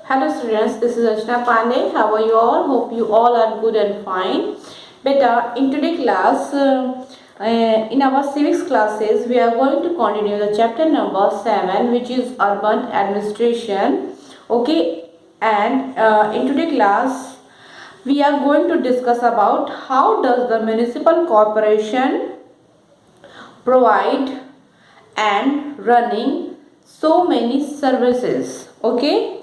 Hello students, this is Archana Pandey. How are you all? Hope you all are good and fine. Beta, in today's class, in our civics classes, we are going to continue the chapter number 7, which is urban administration. Okay, and in today's class, we are going to discuss about how does the municipal corporation provide and running so many services. Okay.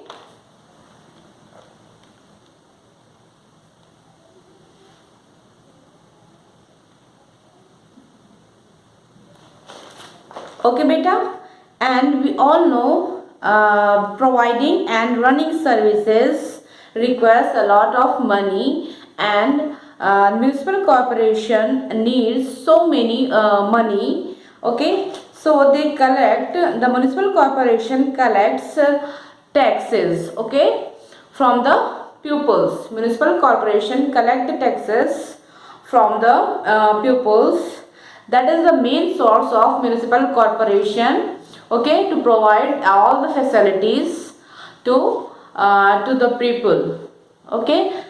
Okay, beta, and we all know providing and running services requires a lot of money, and municipal corporation needs so many money. Okay, so they collect, the municipal corporation collects taxes. Okay, from the pupils. Municipal corporation collect the taxes from the pupils. That is the main source of municipal corporation. Okay, to provide all the facilities to the people. Okay.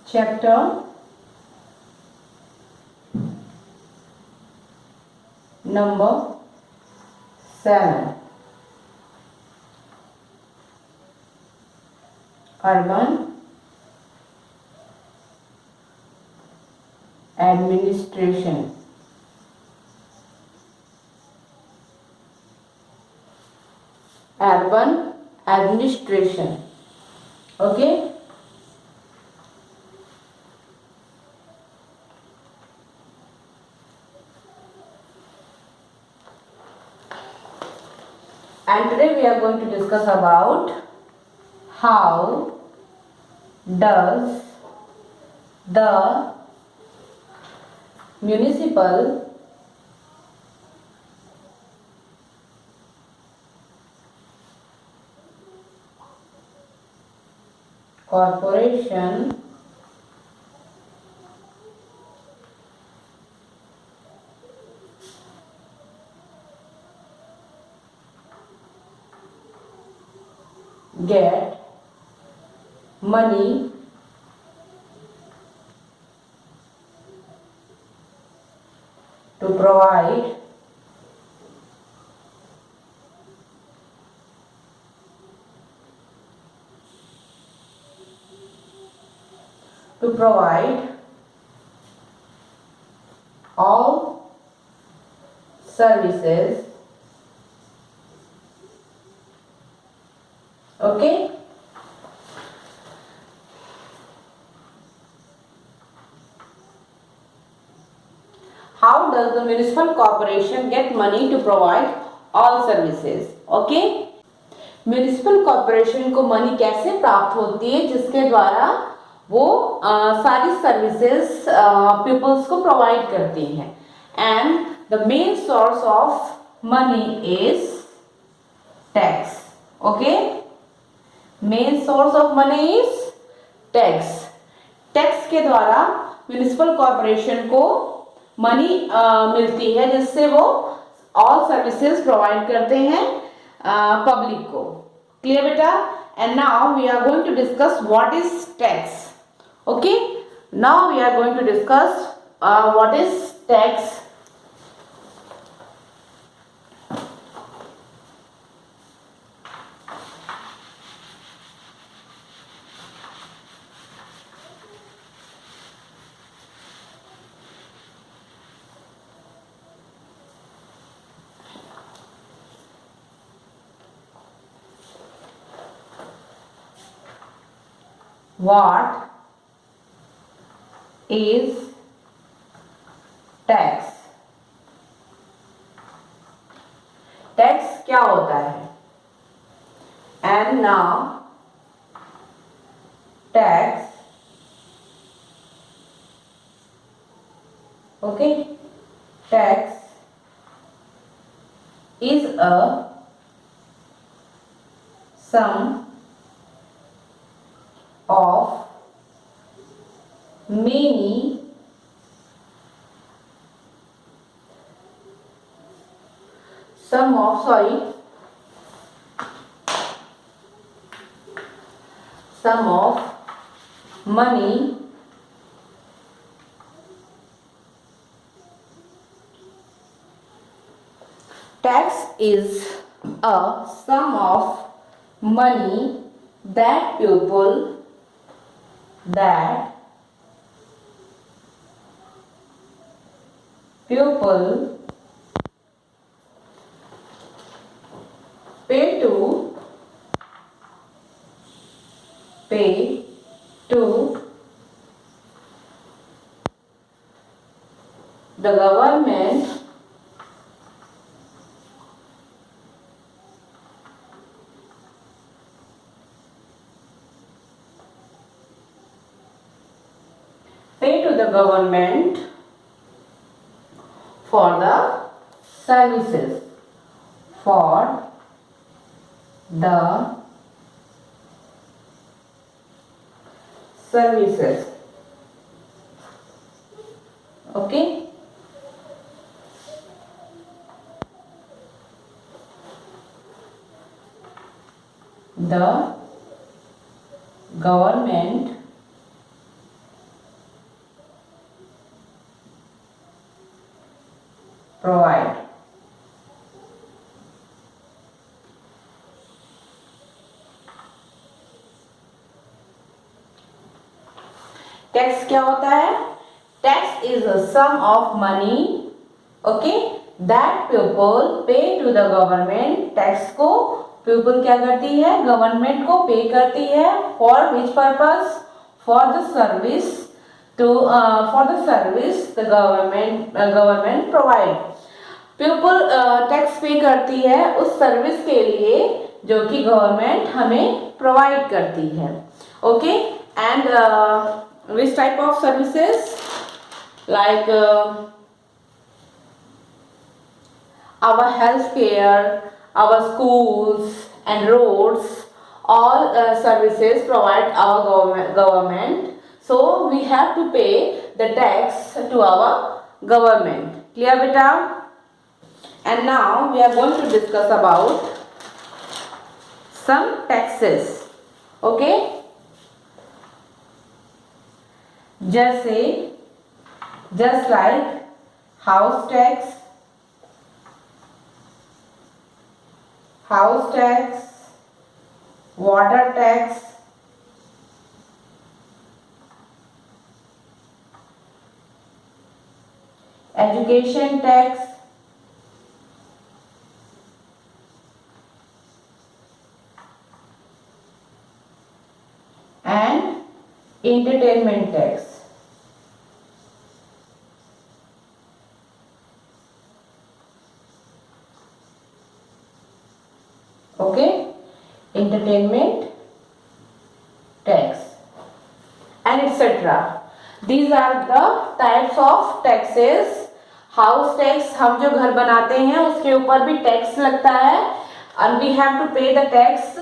Chapter number 7, urban administration. Urban administration. Okay. And today we are going to discuss about how does the municipal corporation get money to provide all services. Okay. How does the municipal corporation get money to provide all services? Okay. Municipal corporation को money कैसे प्राप्त होती है जिसके द्वारा वो सारी services peoples को प्रोवाइड करती हैं. And the main source of money is tax. Okay, main source of money is tax. Tax के द्वारा म्यूनिसिपल कॉरपोरेशन को मनी मिलती है जिससे वो ऑल सर्विसेज प्रोवाइड करते हैं पब्लिक को. क्लियर बेटा? And now we are going to discuss what is tax. Okay, now we are going to discuss what is tax. What is tax? Tax क्या होता है? And now tax, okay, tax is a sum of many sum of money tax is a sum of money that people pay to the government for the services, for the services, okay. The government provide tax क्या होता है? Tax is a sum of money, okay, that people pay to the government. Tax को people क्या करती है? Government को pay करती है। For which purpose? For the service to for the service the government provide. People tax pay करती है उस सर्विस के लिए जो कि गवर्नमेंट हमें प्रोवाइड करती है, okay. And which type of services? Like our healthcare, our schools and roads, all services provide our government. So we have to pay the tax to our government. Clear beta? And now we are going to discuss about some taxes, okay. Just like house tax, water tax, education tax, and entertainment tax. Okay, entertainment tax and etc. These are the types of taxes. House tax, हम जो घर बनाते हैं उसके ऊपर भी tax लगता है and we have to pay the tax to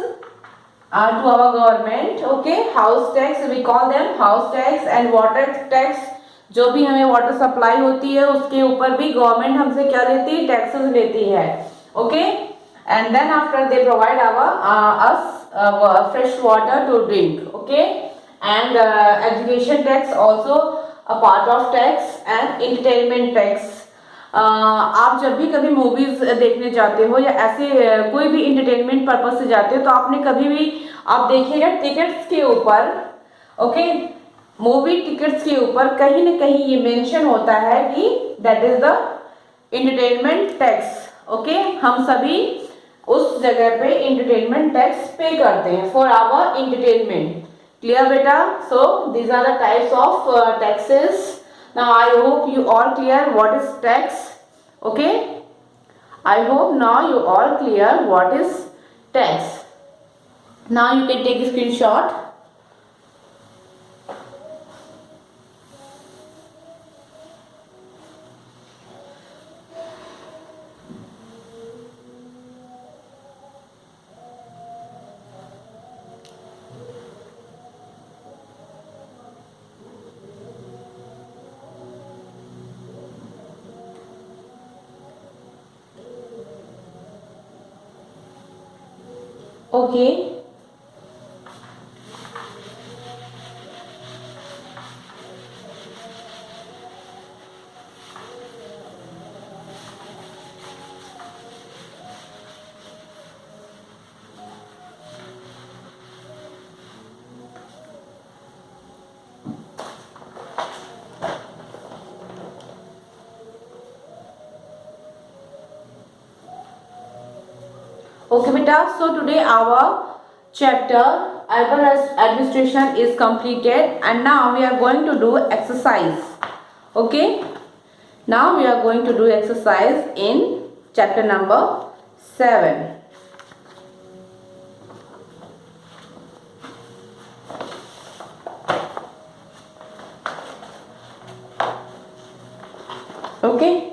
our government, okay. House tax, we call them house tax and water tax, जो भी हमें वाटर सप्लाई होती है उसके ऊपर भी गवर्नमेंट हमसे क्या लेती है? टैक्सेस लेती है, okay. And then after they provide us fresh water to drink, okay. And education tax also a part of tax and entertainment tax. आप जब भी कभी मूवीज देखने जाते हो या ऐसे कोई भी इंटरटेनमेंट पर्पज से जाते हो तो आपने कभी भी आप देखिएगा टिकट्स के ऊपर, ओके, मूवी टिकट्स के ऊपर कहीं ना कहीं ये मेंशन होता है कि that is the entertainment tax, okay. हम सभी उस जगह पे एंटरटेनमेंट टैक्स पे करते हैं फॉर आवर एंटरटेनमेंट। क्लियर बेटा? So these are the types of taxes. Now I hope you all clear what is tax, okay. I hope now you all clear what is tax. Now you can take a screenshot. Okay. Okay, beta. So today our chapter urban administration is completed, and now we are going to do exercise. Okay. Now we are going to do exercise in chapter number 7. Okay.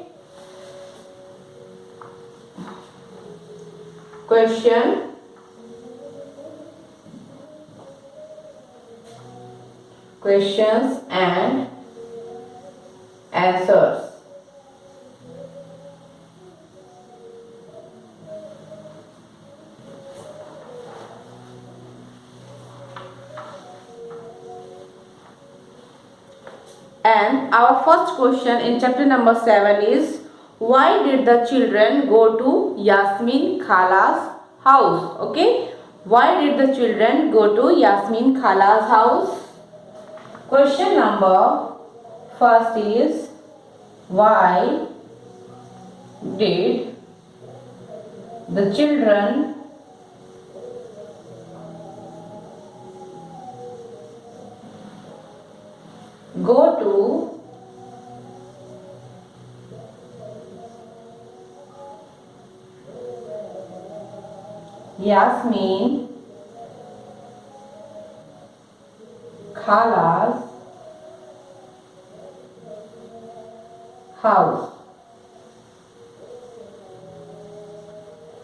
Question, questions and answers. And our first question in chapter number 7 is, why did the children go to Yasmin Khala's house? Okay. Why did the children go to Yasmin Khala's house? Question number first is, why did the children go to Yasmin Khala's house?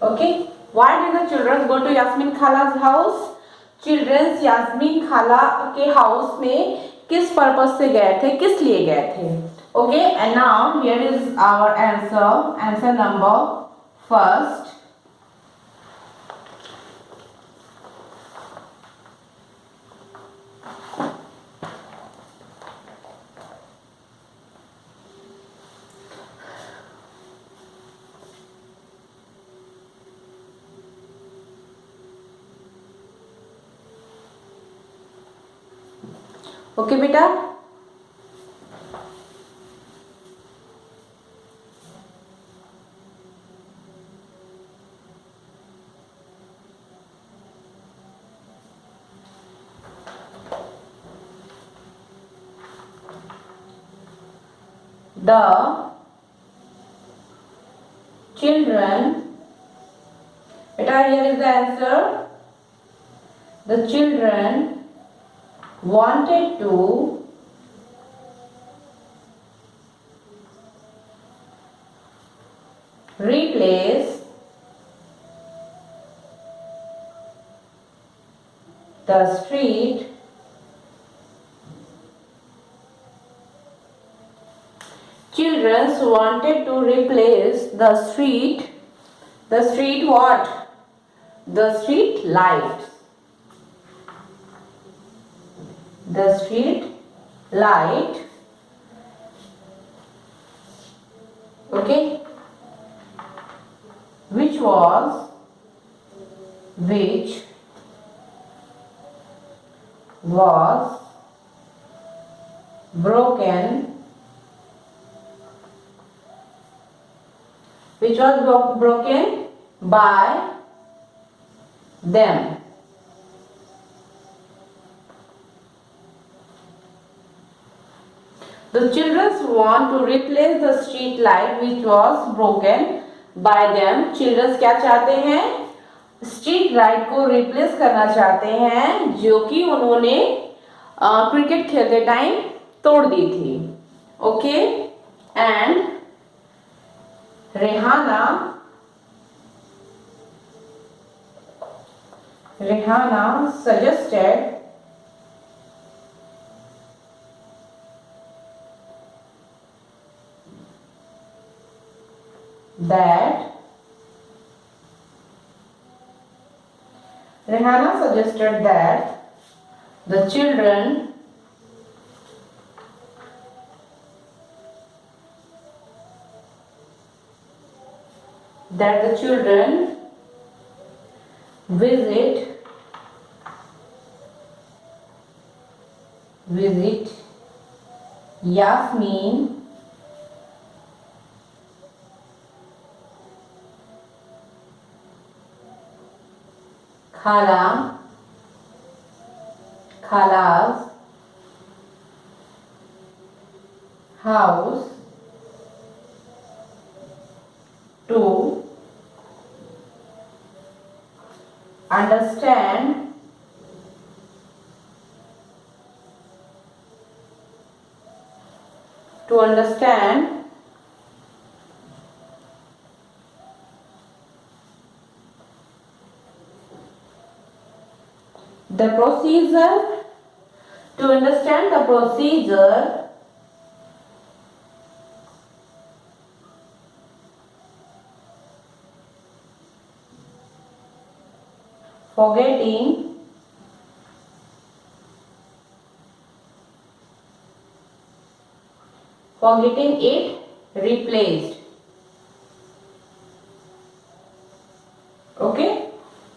Okay. Why did the children go to Yasmin Khala's house? Childrens Yasmin Khala के house में किस purpose से गए थे, किस लिए गए थे? Okay, and now here is our answer. Answer number first. Okay बेटा. The children, beta, here is the answer. The children wanted to replace the street wanted to replace the street what? The street lights. The street light, okay, which was broken, broken by them. The children want to replace the street light which was broken by them, childrens क्या चाहते हैं, street light को replace करना चाहते हैं जो कि उन्होंने क्रिकेट खेलते टाइम तोड़ दी थी. Okay, and Rihanna suggested that the children visit Yasmin Khala's house to understand the procedure for getting it replaced. Okay,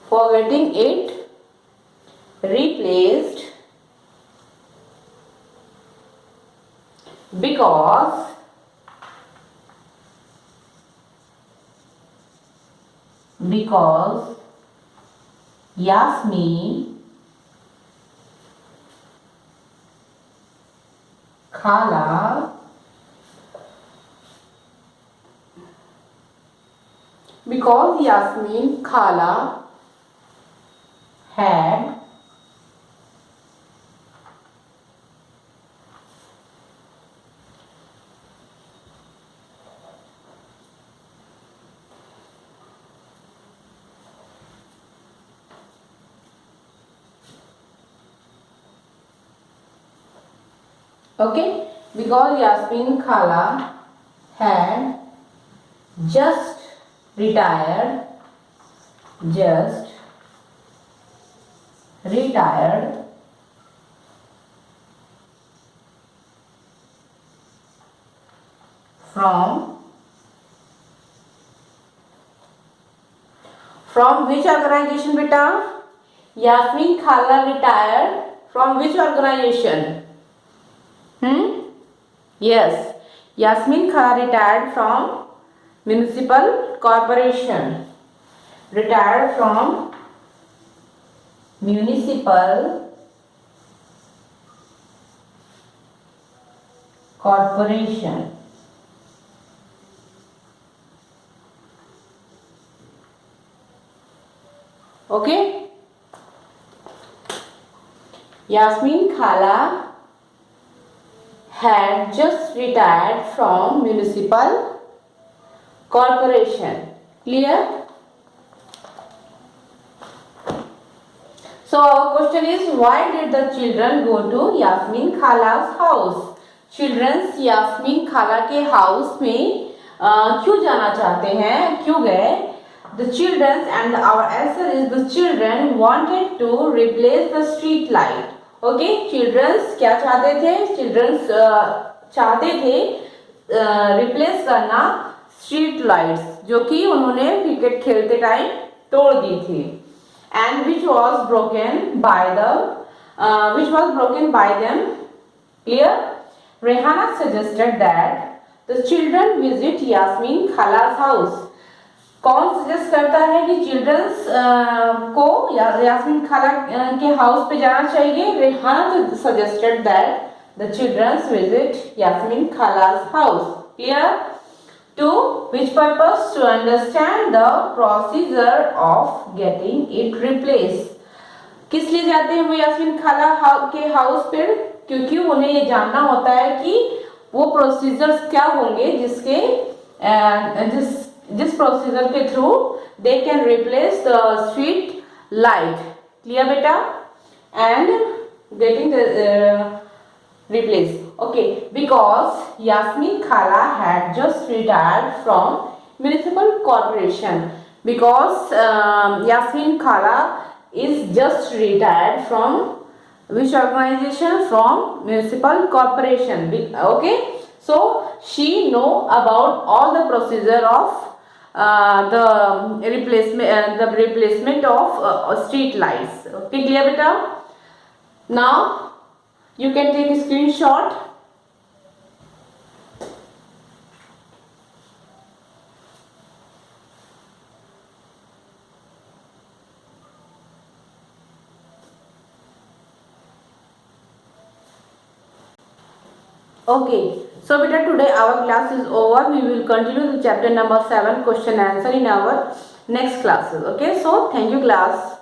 for getting it replaced because Yasmin Khala had okay, because Yasmin Khala had just retired from which organization beta? Yasmin Khala retired from which organization? Yes, Yasmin Khala retired from municipal corporation. Retired from municipal corporation. Okay, Yasmin Khala had just retired from municipal corporation. Clear? So our question is, why did the children go to Yasmin Khala's house? Children Yasmin Khala के house में क्यों जाना चाहते हैं, क्यों गए? The children, and our answer is the children wanted to replace the street light. Okay, children क्या चाहते थे? Children चाहते थे replace करना street lights जो कि उन्होंने क्रिकेट खेलते टाइम तोड़ दी थी, and which was broken by them. Clear? Rihanna suggested that the children visit Yasmin Khala's house. कौन सजेस्ट करता है कि चिल्ड्रंस को यास्मीन खाला के हाउस पे जाना चाहिए? Rehana suggested that the children's visit Yasmeen खाला's house. Clear? To which purpose? To understand the procedure of getting it replaced. किस लिए जाते हैं वो यास्मीन खाला के हाउस पर? क्योंकि उन्हें ये जानना होता है कि वो प्रोसीजर्स क्या होंगे जिसके जिस प्रोसीजर के through they can replace the street light. Clear बेटा? And getting the replace. Okay, because Yasmin Khala had just retired from municipal corporation. Because Yasmin Khala is just retired from which organization? From municipal corporation. Okay, so she know about all the procedure of the replacement of street lights. Okay, clear beta? Now you can take a screenshot. Okay, so beta, today our class is over. We will continue the chapter number 7 question answer in our next classes. Okay, so thank you class.